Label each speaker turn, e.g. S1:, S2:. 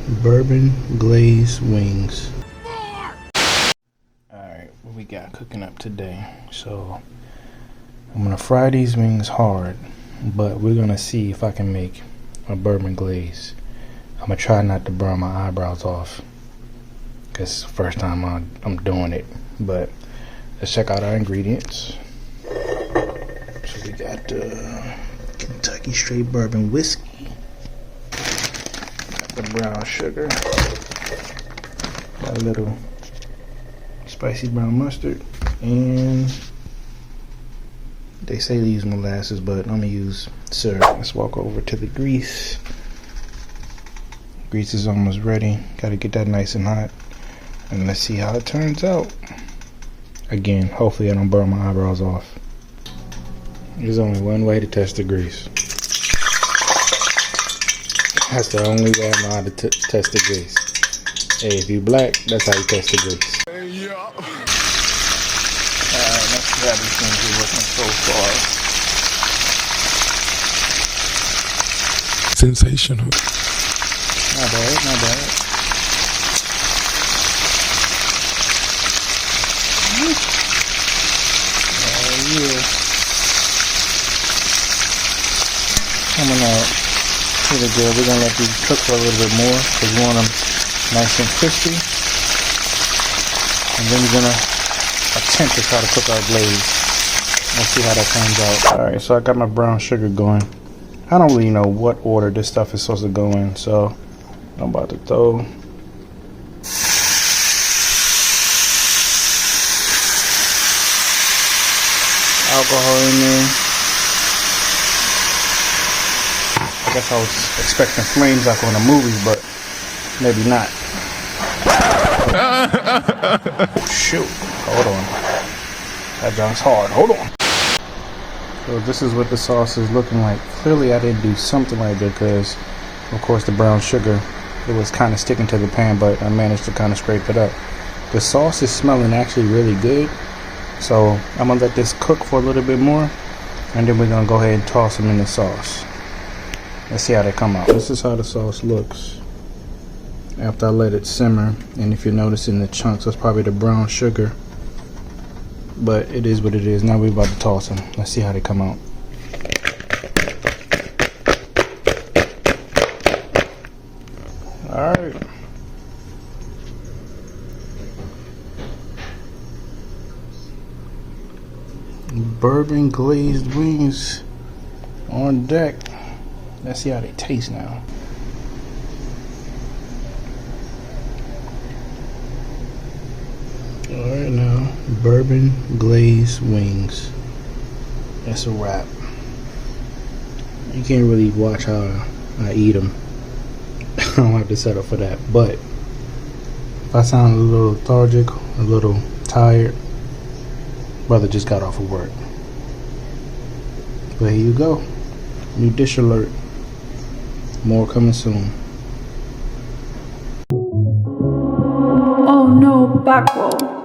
S1: bourbon glazed wings. Alright, what we got cooking up today? So I'm gonna fry these wings hard, but we're gonna see if I can make a bourbon glaze. I'm gonna try not to burn my eyebrows off because it's the first time I'm doing it. But let's check out our ingredients. So we got Kentucky straight bourbon whiskey. The brown sugar, got a little spicy brown mustard, and they say to use molasses, but I'm gonna use syrup. Let's walk over to the grease. Grease is almost ready. Gotta get that nice and hot, and let's see how it turns out. Again, hopefully I don't burn my eyebrows off. There's only one way to test the grease. That's the only way I know how to test the grease. Hey, if you black, that's how you test the grease. Yeah. Alright, let's see how these things are looking so far.
S2: Sensational.
S1: Not bad, not bad. Yeah. Coming out. Pretty good. We're gonna let these cook for a little bit more because we want them nice and crispy, and then we're gonna attempt to try to cook our glaze. Let's see how that turns out. Alright, so I got my brown sugar going. I don't really know what order this stuff is supposed to go in, so I'm about to throw alcohol in there. I guess I was expecting flames like on the movies, but maybe not. Shoot, hold on. That junk's hard, hold on. So this is what the sauce is looking like. Clearly I didn't do something like that because, of course, the brown sugar, it was kind of sticking to the pan, but I managed to kind of scrape it up. The sauce is smelling actually really good. So I'm gonna let this cook for a little bit more, and then we're gonna go ahead and toss them in the sauce. Let's see how they come out. This is how the sauce looks after I let it simmer. And if you're noticing the chunks, that's probably the brown sugar. But it is what it is. Now we're about to toss them. Let's see how they come out. Alright. Bourbon glazed wings on deck. Let's see how they taste now. Alright, now bourbon glazed wings. That's a wrap. You can't really watch how I eat them. I don't have to settle for that. But if I sound a little lethargic, a little tired, brother just got off of work. But here you go. New dish alert. More coming soon.
S3: Oh no, back roll.